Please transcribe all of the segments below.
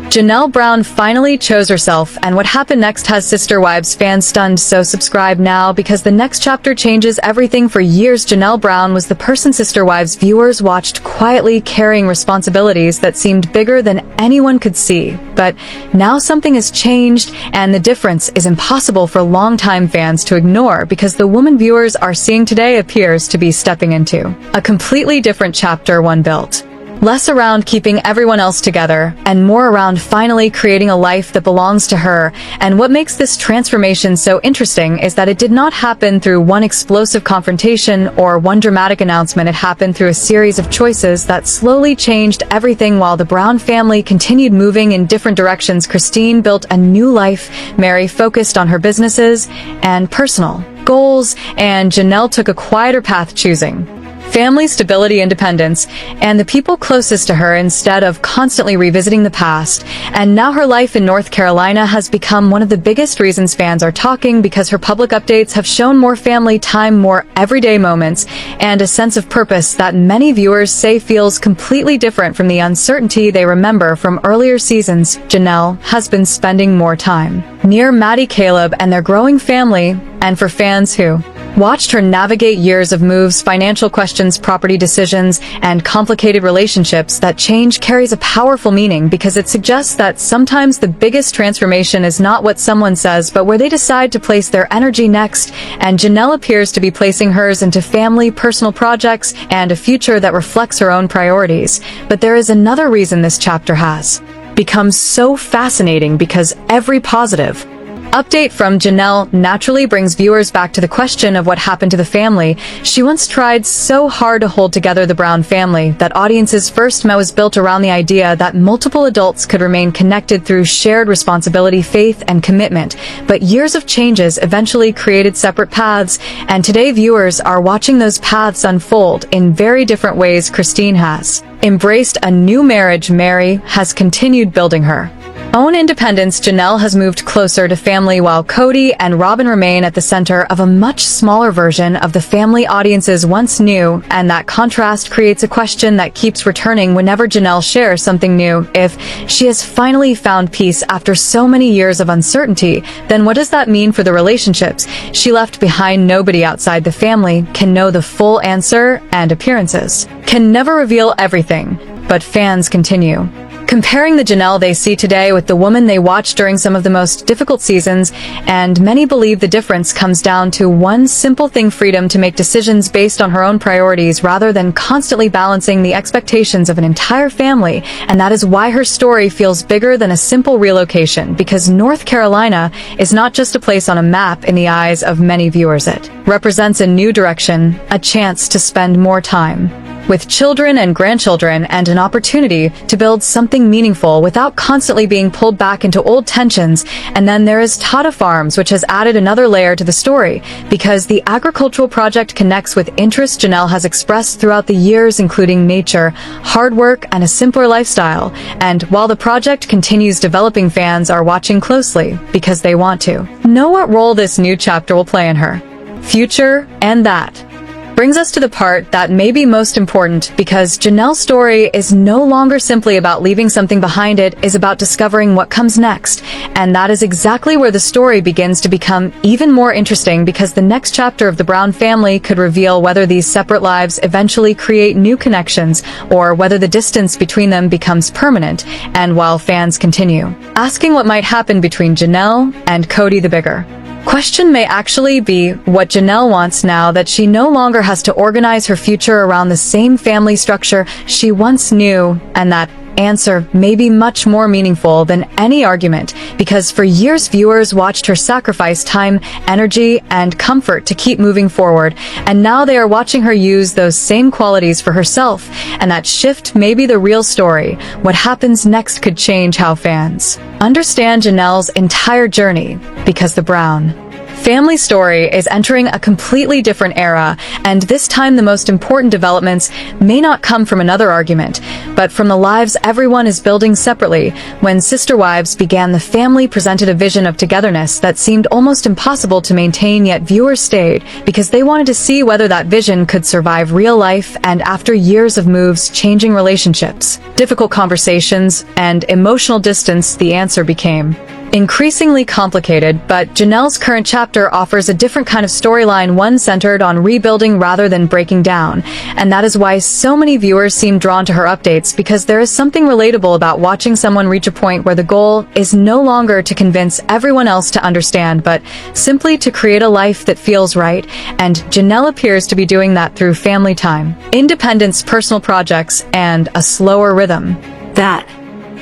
Janelle Brown finally chose herself, and what happened next has Sister Wives fans stunned, so subscribe now because the next chapter changes everything. For years, Janelle Brown was the person Sister Wives viewers watched quietly, carrying responsibilities that seemed bigger than anyone could see. But now something has changed, and the difference is impossible for longtime fans to ignore because the woman viewers are seeing today appears to be stepping into a completely different chapter. One built less around keeping everyone else together, and more around finally creating a life that belongs to her. And what makes this transformation so interesting is that it did not happen through one explosive confrontation or one dramatic announcement. It happened through a series of choices that slowly changed everything. While the Brown family continued moving in different directions, Christine built a new life, Mary focused on her businesses and personal goals, and Janelle took a quieter path, choosing family stability, independence, and the people closest to her instead of constantly revisiting the past. And now her life in North Carolina has become one of the biggest reasons fans are talking, because her public updates have shown more family time, more everyday moments, and a sense of purpose that many viewers say feels completely different from the uncertainty they remember from earlier seasons. Janelle has been spending more time near Maddie, Caleb, and their growing family, and for fans who watched her navigate years of moves, financial questions, property decisions, and complicated relationships, that change carries a powerful meaning because it suggests that sometimes the biggest transformation is not what someone says, but where they decide to place their energy next. And Janelle appears to be placing hers into family, personal projects, and a future that reflects her own priorities. But there is another reason this chapter has become so fascinating, because every positive update from Janelle naturally brings viewers back to the question of what happened to the family. She once tried so hard to hold together the Brown family that audiences first met was built around the idea that multiple adults could remain connected through shared responsibility, faith, and commitment. But years of changes eventually created separate paths, and today viewers are watching those paths unfold in very different ways. Christine has embraced a new marriage. Mary has continued building her own independence. Janelle has moved closer to family, while Kody and Robin remain at the center of a much smaller version of the family audiences once knew. And that contrast creates a question that keeps returning whenever Janelle shares something new. If she has finally found peace after so many years of uncertainty, then what does that mean for the relationships she left behind? Nobody outside the family can know the full answer, and appearances can never reveal everything. But fans continue comparing the Janelle they see today with the woman they watched during some of the most difficult seasons, and many believe the difference comes down to one simple thing: freedom to make decisions based on her own priorities rather than constantly balancing the expectations of an entire family. And that is why her story feels bigger than a simple relocation, because North Carolina is not just a place on a map. In the eyes of many viewers, it represents a new direction, a chance to spend more time with children and grandchildren, and an opportunity to build something meaningful without constantly being pulled back into old tensions. And then there is Tata Farms, which has added another layer to the story, because the agricultural project connects with interests Janelle has expressed throughout the years, including nature, hard work, and a simpler lifestyle. And while the project continues developing, fans are watching closely because they want to know what role this new chapter will play in her future. And that brings us to the part that may be most important, because Janelle's story is no longer simply about leaving something behind. It is about discovering what comes next. And that is exactly where the story begins to become even more interesting, because the next chapter of the Brown family could reveal whether these separate lives eventually create new connections, or whether the distance between them becomes permanent. And while fans continue asking what might happen between Janelle and Kody, the bigger question may actually be what Janelle wants now that she no longer has to organize her future around the same family structure she once knew. And that answer may be much more meaningful than any argument, because for years viewers watched her sacrifice time, energy, and comfort to keep moving forward, and now they are watching her use those same qualities for herself. And that shift may be the real story. What happens next could change how fans understand Janelle's entire journey, because the Brown family story is entering a completely different era, and this time the most important developments may not come from another argument, but from the lives everyone is building separately. When Sister Wives began, the family presented a vision of togetherness that seemed almost impossible to maintain, yet viewers stayed because they wanted to see whether that vision could survive real life. And after years of moves, changing relationships, difficult conversations, and emotional distance, the answer became increasingly complicated. But Janelle's current chapter offers a different kind of storyline, one centered on rebuilding rather than breaking down. And that is why so many viewers seem drawn to her updates, because there is something relatable about watching someone reach a point where the goal is no longer to convince everyone else to understand, but simply to create a life that feels right. And Janelle appears to be doing that through family time, independence, personal projects, and a slower rhythm that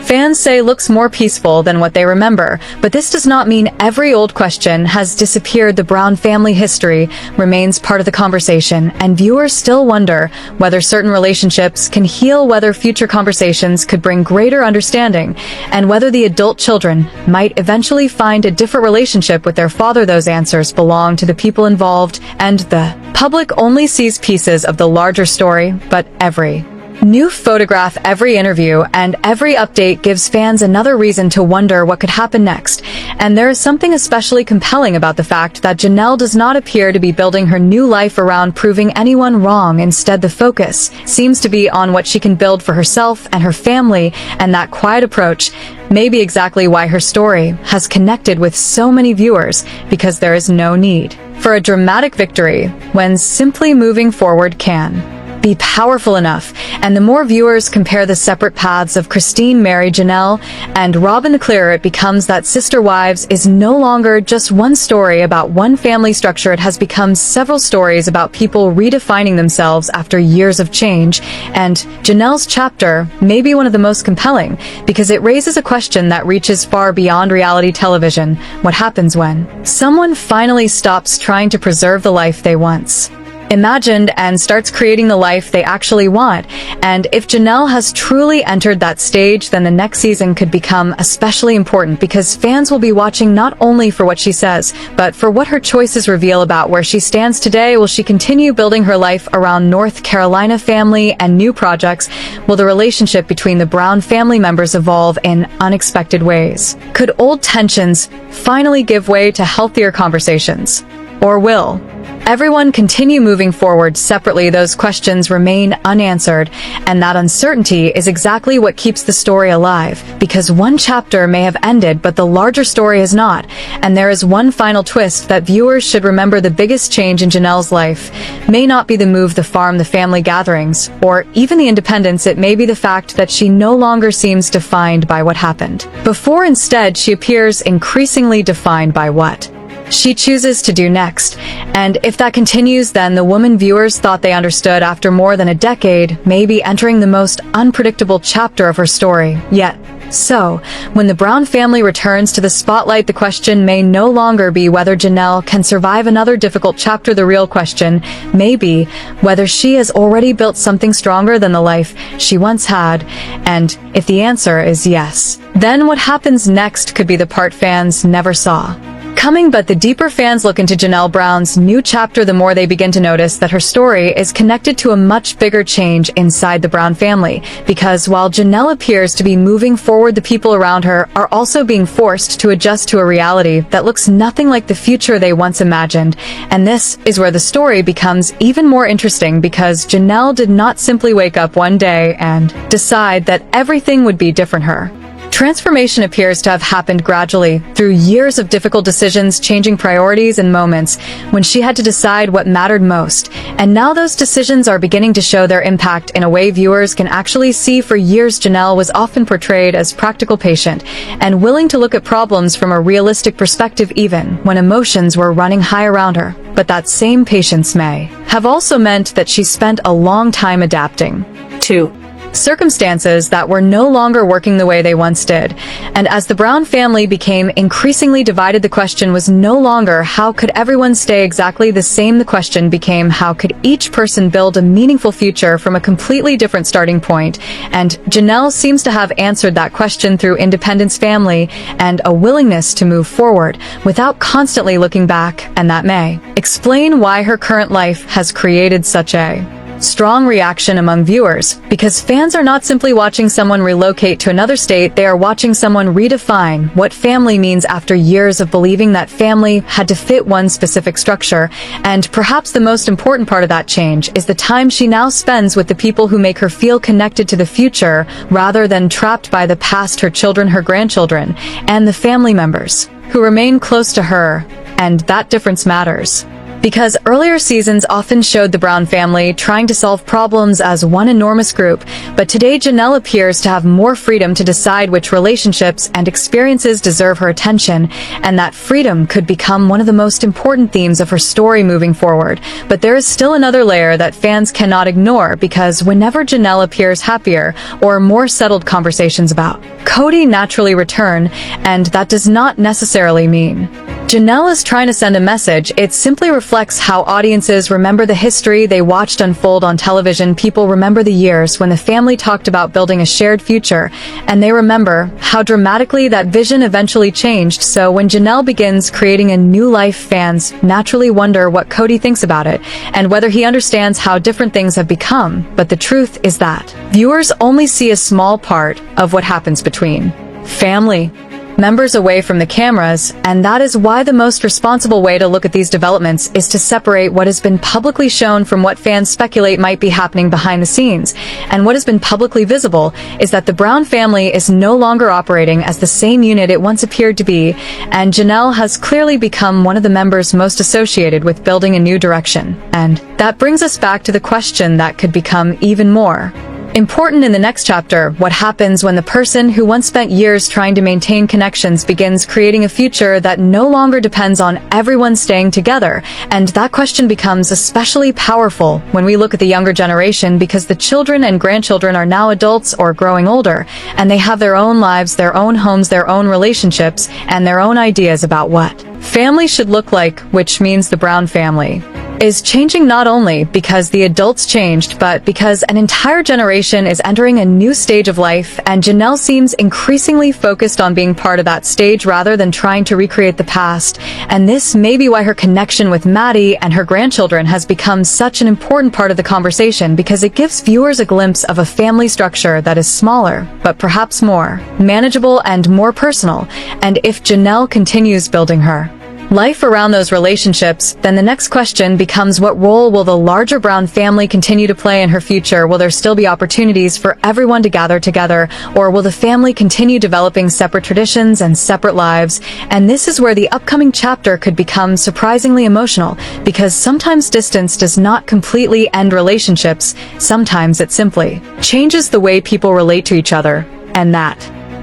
fans say looks more peaceful than what they remember. But this does not mean every old question has disappeared. The Brown family history remains part of the conversation, and viewers still wonder whether certain relationships can heal, whether future conversations could bring greater understanding, and whether the adult children might eventually find a different relationship with their father. Those answers belong to the people involved, and the public only sees pieces of the larger story. But every new photograph, every interview, and every update gives fans another reason to wonder what could happen next. And there is something especially compelling about the fact that Janelle does not appear to be building her new life around proving anyone wrong. Instead, the focus seems to be on what she can build for herself and her family, and that quiet approach may be exactly why her story has connected with so many viewers, because there is no need for a dramatic victory when simply moving forward can be powerful enough. And the more viewers compare the separate paths of Christine, Mary, Janelle, and Robin, the clearer it becomes that Sister Wives is no longer just one story about one family structure. It has become several stories about people redefining themselves after years of change. And Janelle's chapter may be one of the most compelling because it raises a question that reaches far beyond reality television. What happens when someone finally stops trying to preserve the life they once imagined and starts creating the life they actually want? And if Janelle has truly entered that stage, then the next season could become especially important, because fans will be watching not only for what she says, but for what her choices reveal about where she stands today. Will she continue building her life around North Carolina family and new projects? Will the relationship between the Brown family members evolve in unexpected ways? Could old tensions finally give way to healthier conversations? Or will everyone continue moving forward separately? Those questions remain unanswered, and that uncertainty is exactly what keeps the story alive, because one chapter may have ended, but the larger story has not. And there is one final twist that viewers should remember: the biggest change in Janelle's life may not be the move, the farm, the family gatherings, or even the independence. It may be the fact that she no longer seems defined by what happened before. Instead, she appears increasingly defined by what she chooses to do next. And if that continues, then the woman viewers thought they understood after more than a decade may be entering the most unpredictable chapter of her story yet. So, when the Brown family returns to the spotlight, the question may no longer be whether Janelle can survive another difficult chapter. The real question may be whether she has already built something stronger than the life she once had. And if the answer is yes, then what happens next could be the part fans never saw coming. But the deeper fans look into Janelle Brown's new chapter, the more they begin to notice that her story is connected to a much bigger change inside the Brown family. Because while Janelle appears to be moving forward, the people around her are also being forced to adjust to a reality that looks nothing like the future they once imagined. And this is where the story becomes even more interesting, because Janelle did not simply wake up one day and decide that everything would be different. Her transformation appears to have happened gradually, through years of difficult decisions, changing priorities, and moments when she had to decide what mattered most. And now those decisions are beginning to show their impact in a way viewers can actually see. For years, Janelle was often portrayed as practical, patient, and willing to look at problems from a realistic perspective, even when emotions were running high around her. But that same patience may have also meant that she spent a long time adapting to circumstances that were no longer working the way they once did. And as the Brown family became increasingly divided, the question was no longer how could everyone stay exactly the same. The question became how could each person build a meaningful future from a completely different starting point. And Janelle seems to have answered that question through independence, family, and a willingness to move forward without constantly looking back, and that may explain why her current life has created such a strong reaction among viewers, because fans are not simply watching someone relocate to another state, they are watching someone redefine what family means after years of believing that family had to fit one specific structure. And perhaps the most important part of that change is the time she now spends with the people who make her feel connected to the future rather than trapped by the past, her children, her grandchildren, and the family members who remain close to her. And that difference matters, because earlier seasons often showed the Brown family trying to solve problems as one enormous group, but today Janelle appears to have more freedom to decide which relationships and experiences deserve her attention, and that freedom could become one of the most important themes of her story moving forward. But there is still another layer that fans cannot ignore, because whenever Janelle appears happier or more settled, conversations about Kody naturally return, and that does not necessarily mean Janelle is trying to send a message. It simply reflects how audiences remember the history they watched unfold on television. People remember the years when the family talked about building a shared future, and they remember how dramatically that vision eventually changed. So when Janelle begins creating a new life, fans naturally wonder what Kody thinks about it, and whether he understands how different things have become. But the truth is that viewers only see a small part of what happens between family members away from the cameras, and that is why the most responsible way to look at these developments is to separate what has been publicly shown from what fans speculate might be happening behind the scenes. And what has been publicly visible is that the Brown family is no longer operating as the same unit it once appeared to be, and Janelle has clearly become one of the members most associated with building a new direction. And that brings us back to the question that could become even more important in the next chapter: what happens when the person who once spent years trying to maintain connections begins creating a future that no longer depends on everyone staying together? And that question becomes especially powerful when we look at the younger generation, because the children and grandchildren are now adults or growing older, and they have their own lives, their own homes, their own relationships, and their own ideas about what family should look like, which means the Brown family is changing, not only because the adults changed, but because an entire generation is entering a new stage of life, and Janelle seems increasingly focused on being part of that stage rather than trying to recreate the past. And this may be why her connection with Maddie and her grandchildren has become such an important part of the conversation, because it gives viewers a glimpse of a family structure that is smaller, but perhaps more manageable and more personal. And if Janelle continues building her life around those relationships, then the next question becomes, what role will the larger Brown family continue to play in her future? Will there still be opportunities for everyone to gather together, or will the family continue developing separate traditions and separate lives? And this is where the upcoming chapter could become surprisingly emotional, because sometimes distance does not completely end relationships. Sometimes it simply changes the way people relate to each other, and that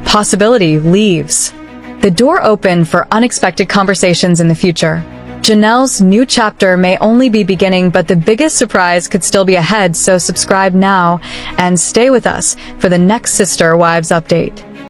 possibility leaves the door open for unexpected conversations in the future. Janelle's new chapter may only be beginning, but the biggest surprise could still be ahead, so subscribe now and stay with us for the next Sister Wives update.